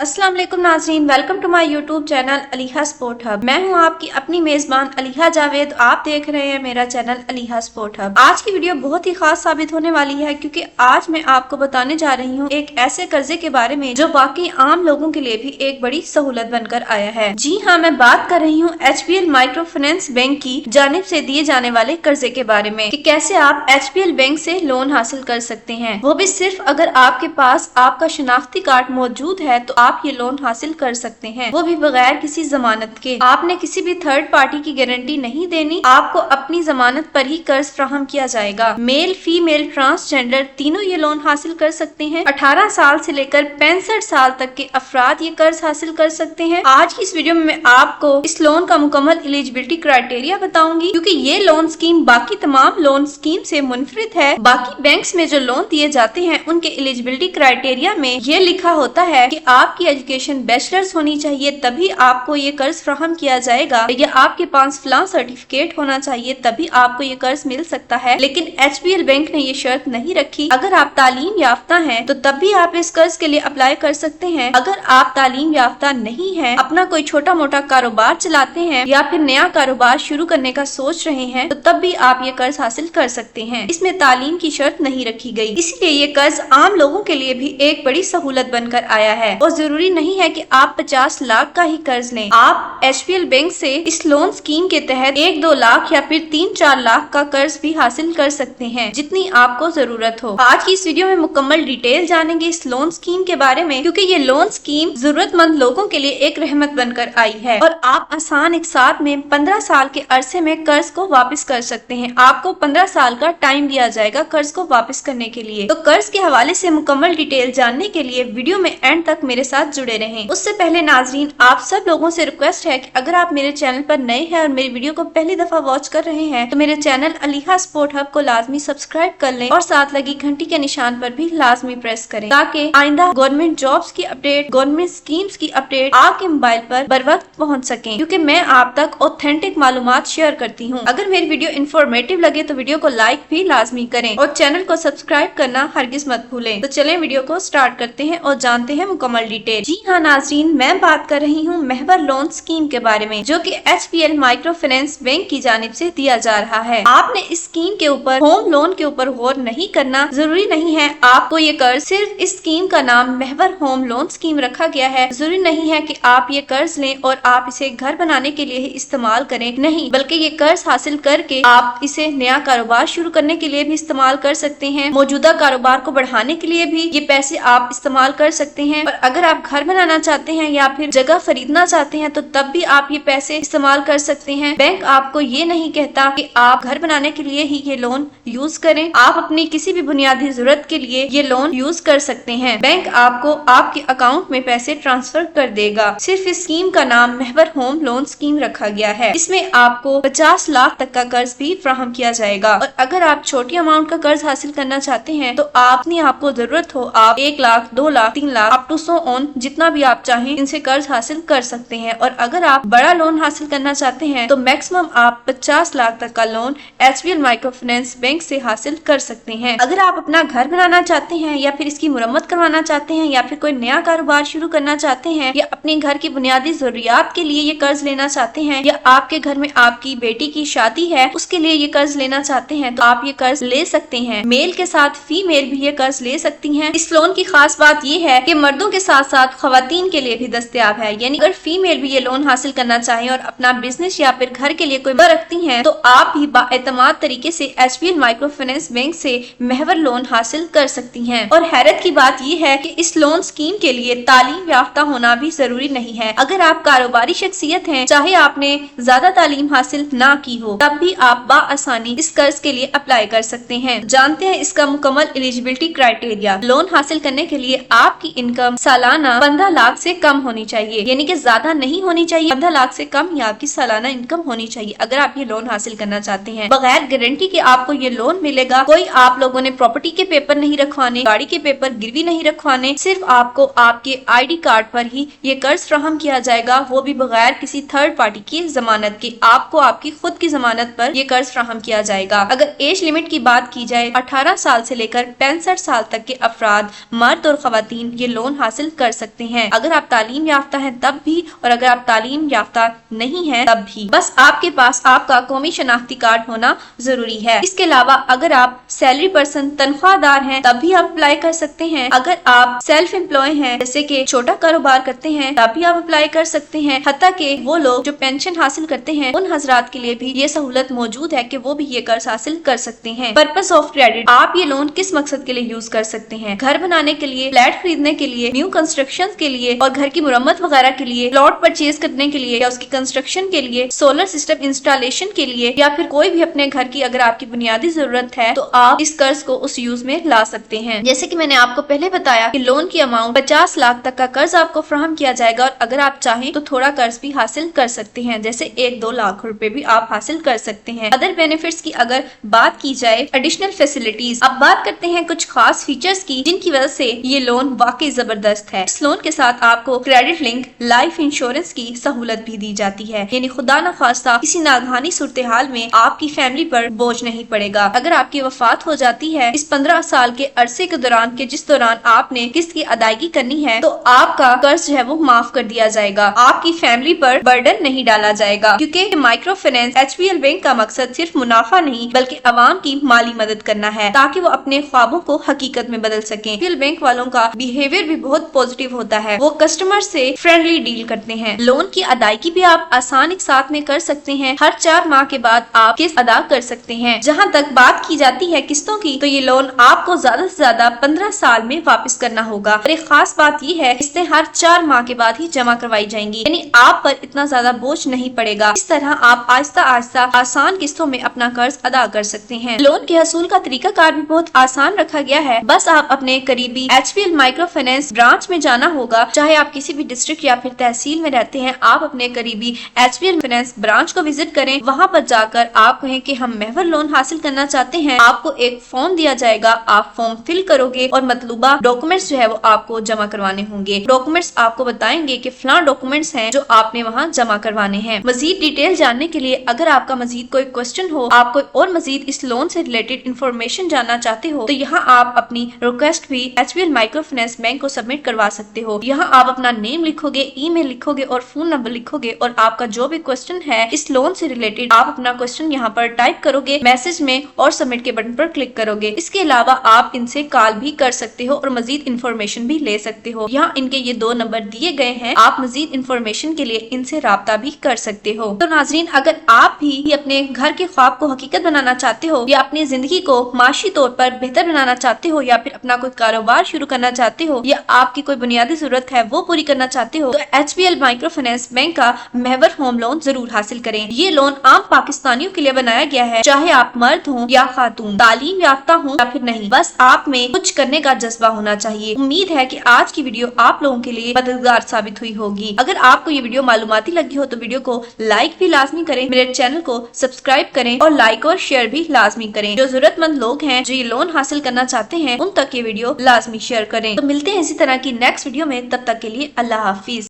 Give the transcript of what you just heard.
अस्सलाम वालेकुम नाज़रीन, welcome to my YouTube channel Aliha sport hub. मैं हूं आपकी अपनी मेजबान अलीहा जावेद। आप देख रहे हैं मेरा चैनल अलीहा स्पोर्ट हब। आज की वीडियो बहुत ही खास साबित होने वाली है क्योंकि आज मैं आपको बताने जा रही हूं एक ऐसे कर्जे के बारे में जो बाकी आम लोगों के लिए भी एक बड़ी सहूलत बनकर आया है। जी हाँ, मैं बात कर रही हूँ HPL माइक्रो फाइनेंस बैंक की जानिब से दिए जाने वाले कर्जे के बारे में कि कैसे आप HPL बैंक से लोन हासिल कर सकते हैं, वो भी सिर्फ अगर आपके पास आपका शनाख्ती कार्ड मौजूद है तो आप ये लोन हासिल कर सकते हैं, वो भी बगैर किसी जमानत के। आपने किसी भी थर्ड पार्टी की गारंटी नहीं देनी, आपको अपनी जमानत पर ही कर्ज फ्राहम किया जाएगा। मेल, फीमेल, ट्रांसजेंडर तीनों ये लोन हासिल कर सकते हैं। 18 साल से लेकर 65 साल तक के अफराद ये कर्ज हासिल कर सकते हैं। आज की इस वीडियो में मैं आपको इस लोन का मुकम्मल एलिजिबिलिटी क्राइटेरिया बताऊंगी क्योंकि ये लोन स्कीम बाकी तमाम लोन स्कीम से मुनफरिद है। बाकी बैंक्स में जो लोन दिए जाते हैं उनके एलिजिबिलिटी क्राइटेरिया में ये लिखा होता है कि आपकी एजुकेशन बैचलर्स होनी चाहिए तभी आपको ये कर्ज फ्राहम किया जाएगा, या आपके पास फलां सर्टिफिकेट होना चाहिए तभी आपको ये कर्ज मिल सकता है। लेकिन HPL बैंक ने ये शर्त नहीं रखी। अगर आप तालीम याफ्ता हैं तो तब भी आप इस कर्ज के लिए अप्लाई कर सकते हैं। अगर आप तालीम याफ्ता नहीं हैं, अपना कोई छोटा मोटा कारोबार चलाते हैं या फिर नया कारोबार शुरू करने का सोच रहे हैं तो तब भी आप ये कर्ज हासिल कर सकते हैं। इसमें तालीम की शर्त नहीं रखी गई, इसलिए ये कर्ज आम लोगों के लिए भी एक बड़ी सहूलत बनकर आया है। और जरूरी नहीं है कि आप 50 लाख का ही कर्ज लें। आप HPL बैंक से इस लोन स्कीम के तहत 1-2 लाख या फिर 3-4 लाख का कर्ज भी हासिल कर सकते हैं, जितनी आपको जरूरत हो। आज की इस वीडियो में मुकम्मल डिटेल जानेंगे इस लोन स्कीम के बारे में क्योंकि ये लोन स्कीम जरूरतमंद लोगों के लिए एक रहमत बनकर आई है और आप आसान एक साथ में 15 साल के अरसे में कर्ज को वापस कर सकते हैं। आपको 15 साल का टाइम दिया जाएगा कर्ज को वापस करने के लिए। तो कर्ज के हवाले से मुकम्मल डिटेल जानने के लिए वीडियो में एंड तक मेरे साथ जुड़े रहें। उससे पहले नाजरीन, आप सब लोगों से रिक्वेस्ट है कि अगर आप मेरे चैनल पर नए हैं और मेरी वीडियो को पहली दफा वॉच कर रहे हैं तो मेरे चैनल अलीहा स्पोर्ट हब को लाजमी सब्सक्राइब कर लें और साथ लगी घंटी के निशान पर भी लाजमी प्रेस करें ताकि आइंदा गवर्नमेंट जॉब्स की अपडेट, गवर्नमेंट स्कीम्स की अपडेट आपके मोबाइल पर बर वक्त पहुँच सके, क्योंकि मैं आप तक ऑथेंटिक मालूमात शेयर करती हूँ। अगर मेरी वीडियो इन्फॉर्मेटिव लगे तो वीडियो को लाइक भी लाजमी करें और चैनल को सब्सक्राइब करना हरगिज मत भूलें। तो चलें वीडियो को स्टार्ट करते हैं और जानते हैं मुकम्मल डिटेल। जी हाँ नाज़रीन, मैं बात कर रही हूँ महवर लोन स्कीम के बारे में जो कि HPL माइक्रो फाइनेंस बैंक की जानिब से दिया जा रहा है। आपने इस स्कीम के ऊपर, होम लोन के ऊपर गौर नहीं करना। जरूरी नहीं है आपको ये कर्ज, सिर्फ इस स्कीम का नाम महवर होम लोन स्कीम रखा गया है। जरूरी नहीं है कि आप ये कर्ज लें और आप इसे घर बनाने के लिए ही इस्तेमाल करें, नहीं, बल्कि ये कर्ज हासिल करके आप इसे नया कारोबार शुरू करने के लिए भी इस्तेमाल कर सकते हैं। मौजूदा कारोबार को बढ़ाने के लिए भी ये पैसे आप इस्तेमाल कर सकते हैं। और अगर आप घर बनाना चाहते हैं या फिर जगह खरीदना चाहते हैं तो तब भी आप ये पैसे इस्तेमाल कर सकते हैं। बैंक आपको ये नहीं कहता कि आप घर बनाने के लिए ही ये लोन यूज करें, आप अपनी किसी भी बुनियादी जरूरत के लिए ये लोन यूज कर सकते हैं। बैंक आपको आपके अकाउंट में पैसे ट्रांसफर कर देगा। सिर्फ इस स्कीम का नाम महवर होम लोन स्कीम रखा गया है। इसमें आपको 50 लाख तक का कर्ज भी फ्राहम किया जाएगा और अगर आप छोटी अमाउंट का कर्ज हासिल करना चाहते हैं तो आपको जरूरत हो आप 1 lakh, 2 lakh, 3 lakh up to so on जितना भी आप चाहें इनसे कर्ज हासिल कर सकते हैं। और अगर आप बड़ा लोन हासिल करना चाहते हैं तो मैक्सिमम आप 50 लाख तक का loan HPL micro finance bank से हासिल कर सकते हैं। अगर आप अपना घर बनाना चाहते हैं या फिर इसकी मुरम्मत करवाना चाहते हैं या फिर कोई नया कारोबार शुरू करना चाहते हैं या अपने घर की बुनियादी जरूरियात के लिए ये कर्ज लेना चाहते हैं या आपके घर में आपकी बेटी की शादी है उसके लिए ये कर्ज लेना चाहते हैं तो आप ये कर्ज ले सकते हैं। मेल के साथ फीमेल भी ये कर्ज ले सकती हैं। इस लोन की खास बात ये है कि मर्दों के साथ साथ खवातीन के लिए भी दस्तयाब है, यानी अगर फीमेल भी ये लोन हासिल करना चाहें और अपना बिजनेस या फिर घर के लिए कोई रखती हैं तो आप भी बाएतमाद तरीके से HPL माइक्रो फाइनेंस बैंक से महवर लोन हासिल कर सकती हैं। और हैरत की बात ये है कि इस लोन स्कीम के लिए तालीम याफ्ता होना भी जरूरी नहीं है। अगर आप कारोबारी शख्सियत हैं, चाहे आपने ज्यादा तालीम हासिल ना की हो, तब भी आप बाआसानी इस कर्ज के लिए अप्लाई कर सकते हैं। जानते हैं इसका मुकम्मल एलिजिबिलिटी क्राइटेरिया। लोन हासिल करने के लिए आपकी इनकम सालाना 15 लाख से कम होनी चाहिए, यानी कि ज्यादा नहीं होनी चाहिए। 15 लाख से कम ही आपकी सालाना इनकम होनी चाहिए अगर आप ये लोन हासिल करना चाहते हैं। बगैर गारंटी के आपको ये लोन मिलेगा। कोई आप लोगों ने प्रॉपर्टी के पेपर नहीं रखवाने, गाड़ी के पेपर गिरवी नहीं रखवाने, सिर्फ आपको आपके ID कार्ड पर ही ये कर्ज फ्राहम किया जाएगा, वो भी बगैर किसी थर्ड पार्टी की जमानत के। आपको आपकी खुद की जमानत पर ये कर्ज फ्राहम किया जाएगा। अगर एज लिमिट की बात की जाए, 18 साल से लेकर 65 साल तक के अफराद, मर्द और खवातीन ये लोन हासिल कर कर सकते हैं। अगर आप तालीम याफ्ता हैं तब भी और अगर आप तालीम याफ्ता नहीं हैं तब भी। बस आपके पास आपका कौमी शनाख्ती कार्ड होना जरूरी है। इसके अलावा अगर आप सैलरी पर्सन तनख्वाहदार हैं तब भी आप अप्लाई कर सकते हैं। अगर आप सेल्फ एम्प्लॉय हैं जैसे कि छोटा कारोबार करते हैं तब भी आप अप्लाई कर सकते हैं। हत्ता कि वो लोग जो पेंशन हासिल करते हैं उन हजरात के लिए भी ये सहूलत मौजूद है कि वो भी ये कर्ज हासिल कर सकते हैं। पर्पस ऑफ क्रेडिट, आप ये लोन किस मकसद के लिए यूज कर सकते हैं? घर बनाने के लिए, फ्लैट खरीदने के लिए, न्यू कंस्ट्रक्शन के लिए और घर की मुरम्मत वगैरह के लिए, प्लॉट परचेज करने के लिए या उसकी कंस्ट्रक्शन के लिए, सोलर सिस्टम इंस्टॉलेशन के लिए या फिर कोई भी अपने घर की अगर आपकी बुनियादी जरूरत है तो आप इस कर्ज को उस यूज में ला सकते हैं। जैसे कि मैंने आपको पहले बताया कि लोन की अमाउंट 50 लाख तक का कर्ज आपको फराहम किया जाएगा और अगर आप चाहें तो थोड़ा कर्ज भी हासिल कर सकते हैं, जैसे 1-2 लाख रुपए भी आप हासिल कर सकते हैं। अदर बेनिफिट्स की अगर बात की जाए, एडिशनल फैसिलिटीज, अब बात करते हैं कुछ खास फीचर्स की जिनकी वजह से ये लोन वाकई जबरदस्त है। इस लोन के साथ आपको क्रेडिट लिंक लाइफ इंश्योरेंस की सहूलत भी दी जाती है, यानी खुदा न खास्ता किसी नागहानी सूरत हाल में आपकी फैमिली पर बोझ नहीं पड़ेगा। अगर आपकी वफात हो जाती है इस 15 साल के अरसे के दौरान के जिस दौरान आपने किस्त की अदायगी करनी है तो आपका कर्ज जो है वो माफ कर दिया जाएगा, आपकी फैमिली पर बर्डन नहीं डाला जाएगा, क्योंकि माइक्रो फाइनेंस एचपीएल बैंक का मकसद सिर्फ मुनाफा नहीं बल्कि अवाम की माली मदद करना है ताकि वो अपने ख्वाबों को हकीकत में बदल सकें। एचपीएल बैंक वालों का बिहेवियर भी बहुत पॉजिटिव होता है, वो कस्टमर से फ्रेंडली डील करते हैं। लोन की अदायगी भी आप आसान एक साथ में कर सकते हैं। हर 4 माह के बाद आप किस्त अदा कर सकते हैं। जहां तक बात की जाती है किस्तों की तो ये लोन आपको ज्यादा से ज्यादा 15 साल में वापस करना होगा और एक खास बात ये है किस्तें हर 4 माह के बाद ही जमा करवाई जाएंगी, यानी आप पर इतना ज्यादा बोझ नहीं पड़ेगा। इस तरह आप आहिस्ता आहिस्ता आसान किस्तों में अपना कर्ज अदा कर सकते हैं। लोन के हसूल का तरीका कार भी बहुत आसान रखा गया है। बस आप अपने करीबी एचपीएल माइक्रो फाइनेंस ब्रांच में जाना होगा, चाहे आप किसी भी डिस्ट्रिक्ट या फिर तहसील में रहते हैं, आप अपने करीबी एचपीएल फाइनेंस ब्रांच को विजिट करें। वहां पर जाकर आप कहें कि हम महवर लोन हासिल करना चाहते हैं। आपको एक फॉर्म दिया जाएगा, आप फॉर्म फिल करोगे और मतलूबा डॉक्यूमेंट्स जो है वो आपको जमा करवाने होंगे। डॉक्यूमेंट्स आपको बताएंगे कि फलां डॉक्यूमेंट्स हैं जो आपने वहां जमा करवाने हैं। मजीद डिटेल जानने के लिए अगर आपका मजीद कोई क्वेश्चन हो, आप कोई और मजीद इस लोन से रिलेटेड इंफॉर्मेशन जानना चाहते हो तो यहाँ आप अपनी रिक्वेस्ट भी एचपीएल माइक्रो फाइनेंस बैंक को सबमिट करवा सकते हो। यहाँ आप अपना नेम लिखोगे, ईमेल लिखोगे और फोन नंबर लिखोगे और आपका जो भी क्वेश्चन है इस लोन से रिलेटेड आप अपना क्वेश्चन यहाँ पर टाइप करोगे मैसेज में और सबमिट के बटन पर क्लिक करोगे। इसके अलावा आप इनसे कॉल भी कर सकते हो और मजीद इन्फॉर्मेशन भी ले सकते हो। यहाँ इनके ये 2 नंबर दिए गए हैं, आप मजीद इन्फॉर्मेशन के लिए इनसे राब्ता भी कर सकते हो। तो नाजरीन, अगर आप भी अपने घर के ख्वाब को हकीकत बनाना चाहते हो या अपनी जिंदगी को माशी तौर पर बेहतर बनाना चाहते हो या फिर अपना कोई कारोबार शुरू करना चाहते हो या आपकी कोई बुनियादी जरूरत है वो पूरी करना चाहते हो तो एचपीएल माइक्रो फाइनेंस बैंक का महवर होम लोन जरूर हासिल करें। ये लोन आम पाकिस्तानियों के लिए बनाया गया है, चाहे आप मर्द हो या खातून, तालीम याफ्ता हो या फिर नहीं, बस आप में कुछ करने का जज्बा होना चाहिए। उम्मीद है कि आज की वीडियो आप लोगों के लिए मददगार साबित हुई होगी। अगर आपको ये वीडियो मालूमाती लगी हो तो वीडियो को लाइक भी लाजमी करें, मेरे चैनल को सब्सक्राइब करें और लाइक और शेयर भी लाजमी करें। जो जरूरतमंद लोग हैं जो ये लोन हासिल करना चाहते हैं उन तक ये वीडियो लाजमी शेयर करें। तो मिलते हैं इसी तरह की नेक्स्ट वीडियो में, तब तक के लिए अल्लाह हाफिज।